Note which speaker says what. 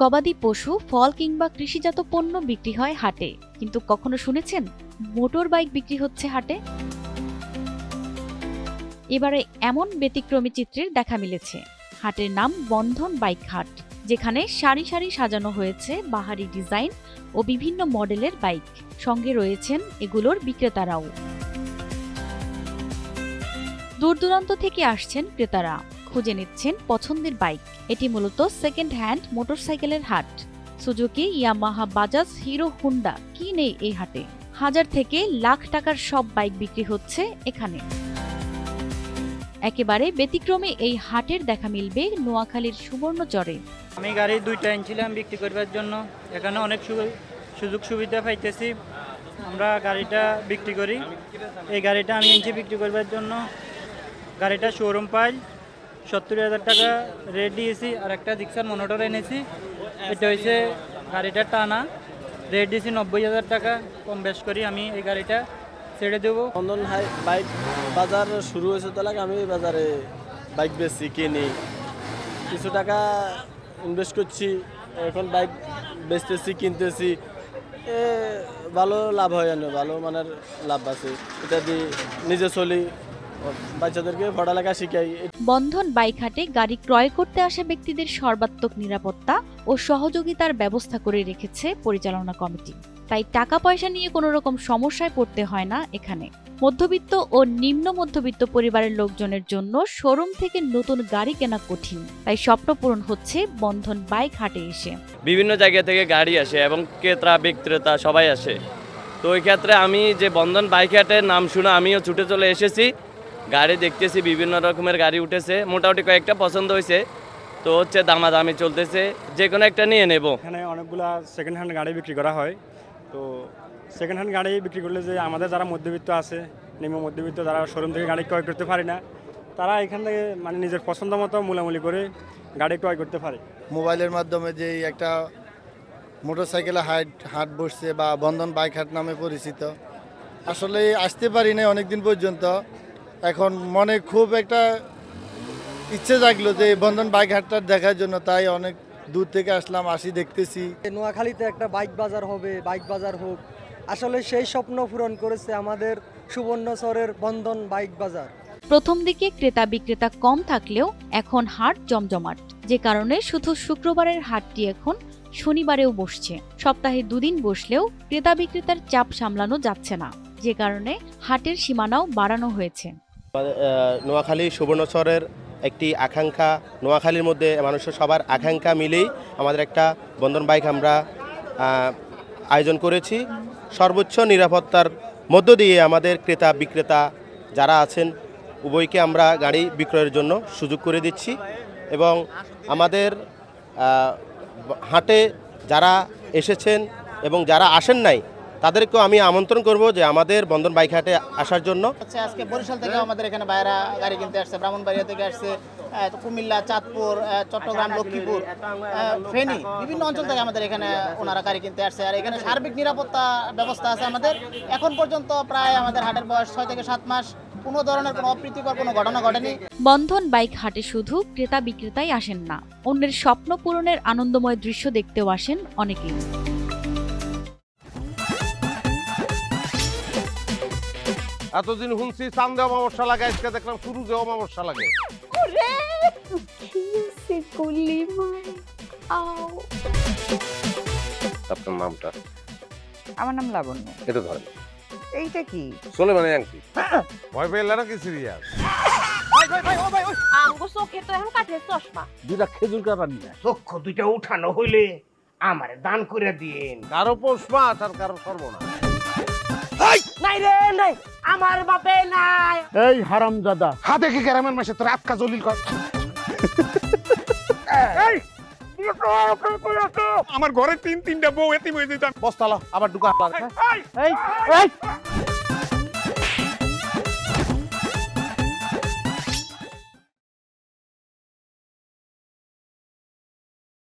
Speaker 1: গবাদি পশু, ফল কিংবা কৃষিজাত পণ্য বিক্রি হয় হাটে, কিন্তু কখনো শুনেছেন মোটর বাইক বিক্রি হচ্ছে হাটে? এবারে এমন ব্যতিক্রমী চিত্রের দেখা মিলেছে। হাটের নাম বন্ধন বাইক হাট, যেখানে সারি সারি সাজানো হয়েছে বাহারি ডিজাইন ও বিভিন্ন মডেলের বাইক। সঙ্গে রয়েছেন এগুলোর বিক্রেতারাও। দূর দূরান্ত থেকে আসছেন ক্রেতারা, খুঁজে নিচ্ছেন পছন্দের বাইক। এটি মূলত সেকেন্ড হ্যান্ড মোটরসাইকেলের হাট। Suzuki, Yamaha, Bajaj, hero, Honda কি নেই এই হাটে? হাজার থেকে লাখ টাকার সব বাইক বিক্রি হচ্ছে এখানে। একেবারে ব্যতিক্রমী এই হাটের দেখা মিলবে নোয়াখালীর সুবর্ণচরে।
Speaker 2: আমি গাড়ি দুইটা আনছিলাম বিক্রি করবার জন্য। এখানে অনেক সুযোগ সুবিধা পাইতেছি। আমরা গাড়িটা বিক্রি করি। এই গাড়িটা আমি আনছি বিক্রি করবার জন্য। গাড়িটা শোরুম পাই 70,000 টাকা রেট দিয়েছি। আর একটা জিক্সার মনোটর এনেছি। এটা হয়েছে গাড়িটা টানা, রেট দিয়েছি 90,000 টাকা। কম বেশ করি আমি এই গাড়িটা ছেড়ে দেবো।
Speaker 3: বন্ধন বাইক বাজার শুরু হয়েছে, তাহলে আমি বাজারে বাইক বেচছি, কিনি, কিছু টাকা ইনভেস্ট করছি, এখন বাইক বেচতেছি, কিনতেছি, ভালো লাভ হয়, ভালো মানের লাভ আছে। এটা দিয়ে নিজে চলি, বাচ্চাদেরকে পড়ালেখা শিখাই।
Speaker 1: বন্ধন বাইক হাটে গাড়ি ক্রয় করতে আসা ব্যক্তিদের সর্বাত্মক নিরাপত্তা ও সহযোগিতার ব্যবস্থা করে রেখেছে পরিচালনা কমিটি। তাই টাকা পয়সা নিয়ে কোনো রকম সমস্যায় পড়তে হয় না এখানে। মধ্যবিত্ত ও নিম্ন মধ্যবিত্ত পরিবারের লোকজনের জন্য শোরুম থেকে নতুন গাড়ি কেনা কঠিন, তাই স্বপ্ন পূরণ হচ্ছে বন্ধন বাইক হাটে এসে।
Speaker 4: বিভিন্ন জায়গা থেকে গাড়ি আসে এবং ক্রেতা বিক্রেতা সবাই আসে। তো ওই ক্ষেত্রে আমি যে বন্ধন বাইক হাটের নাম শুনে আমিও ছুটে চলে এসেছি। গাড়ি দেখতেছি, বিভিন্ন রকমের গাড়ি উঠেছে, মোটামুটি কয়েকটা পছন্দ হয়েছে। তো হচ্ছে দামাদামি চলতেছে, যে কোনো একটা নিয়ে নেব।
Speaker 5: এখানে অনেকগুলা সেকেন্ড হ্যান্ড গাড়ি বিক্রি করা হয়। তো সেকেন্ড হ্যান্ড গাড়ি বিক্রি করলে যে আমাদের যারা মধ্যবিত্ত আছে, নিম্ন মধ্যবিত্ত, যারা শোরুম থেকে গাড়ি ক্রয় করতে পারে না, তারা এখান থেকে মানে নিজের পছন্দ মতো মূলামূলি করে গাড়ি ক্রয় করতে পারে।
Speaker 6: মোবাইলের মাধ্যমে যে একটা মোটরসাইকেলে হাট বসছে বা বন্ধন বাইক হাট নামে পরিচিত, আসলে আসতে পারি না অনেকদিন পর্যন্ত। এখন মনে খুব একটা ইচ্ছে জাগলো যে বন্ধন বাইক হাটটা দেখার জন্য, তাই অনেক দূর থেকে আসলাম, আসি দেখতেছি।
Speaker 7: নোয়াখালীতে একটা বাইক বাজার হবে, বাইক বাজার হোক, আসলে সেই স্বপ্ন পূরণ করেছে আমাদের সুবর্ণচরের বন্ধন বাইক বাজার।
Speaker 1: প্রথম দিকে ক্রেতা বিক্রেতা কম থাকলেও এখন হাট জমজমাট, যে কারণে শুধু শুক্রবারের হাটটি এখন শনিবারেও বসছে। সপ্তাহে 2 দিন বসলেও ক্রেতা বিক্রেতার চাপ সামলানো যাচ্ছে না, যে কারণে হাটের সীমানাও বাড়ানো হয়েছে।
Speaker 8: নোয়াখালী সুবর্ণচরের একটি আকাঙ্ক্ষা, নোয়াখালীর মধ্যে মানুষের সবার আকাঙ্ক্ষা মিলেই আমাদের একটা বন্ধন বাইক আমরা আয়োজন করেছি। সর্বোচ্চ নিরাপত্তার মধ্য দিয়ে আমাদের ক্রেতা বিক্রেতা যারা আছেন উভয়কে আমরা গাড়ি বিক্রয়ের জন্য সুযোগ করে দিচ্ছি। এবং আমাদের হাটে যারা এসেছেন এবং যারা আসেন নাই, তাদেরকেও আমি আমন্ত্রণ করব যে আমাদের বন্ধন বাইক হাটে আসার জন্য।
Speaker 9: আজকে বরিশাল থেকে আমাদের এখানে বাইরা গাড়ি কিনতে আসছে, ব্রাহ্মণবাড়িয়া থেকে আসছে, কুমিল্লা, চাঁদপুর, চট্টগ্রাম, লক্ষ্মীপুর, ফেনী, বিভিন্ন অঞ্চল থেকে আমাদের এখানে ওনারা গাড়ি কিনতে আসছে। আর এখানে সার্বিক নিরাপত্তা ব্যবস্থা আছে আমাদের। এখন পর্যন্ত প্রায় আমাদের হাটের বয়স 6 থেকে 7 মাস, কোনো ধরনের কোনো অপ্রীতিকর কোনো ঘটনা ঘটেনি।
Speaker 1: বন্ধন বাইক হাটে শুধু ক্রেতা বিক্রেতাই আসেন না, অন্যের স্বপ্ন পূরণের আনন্দময় দৃশ্য দেখতেও আসেন অনেকেই।
Speaker 10: এতদিন শুনছি চাঁদে অমাবস্যা লাগে, আজকে দেখলাম সূর্যে অমাবস্যা লাগে। আপনার নামটা?
Speaker 11: আমার নাম লাবণ্য।
Speaker 10: এটা ধরেন।
Speaker 11: এইটা কি?
Speaker 10: চলে মানে আংটি। ভয় পেলে নাকি সিরিয়াস?
Speaker 12: আমগো চোখে তো এখন কাঠের চশমা।
Speaker 10: 2টা খেজুর কাটা নিয়ে
Speaker 13: চক্ষু 2টা উঠানো হইলে আমারে দান করে দিন।
Speaker 10: কারো পোষ মাছ আর কারো সর্বনাশ।
Speaker 13: নাই রে নাই, আমার বাপে নাই।
Speaker 10: এই হারামজাদা, হাতে কি গ্রামের মাসে তোর আটকা জলিল কর। এই আমার ঘরে 3-3টা বউ এতিম হয়ে যেতাম। বস্তালা আবার ঢুকা। এই এই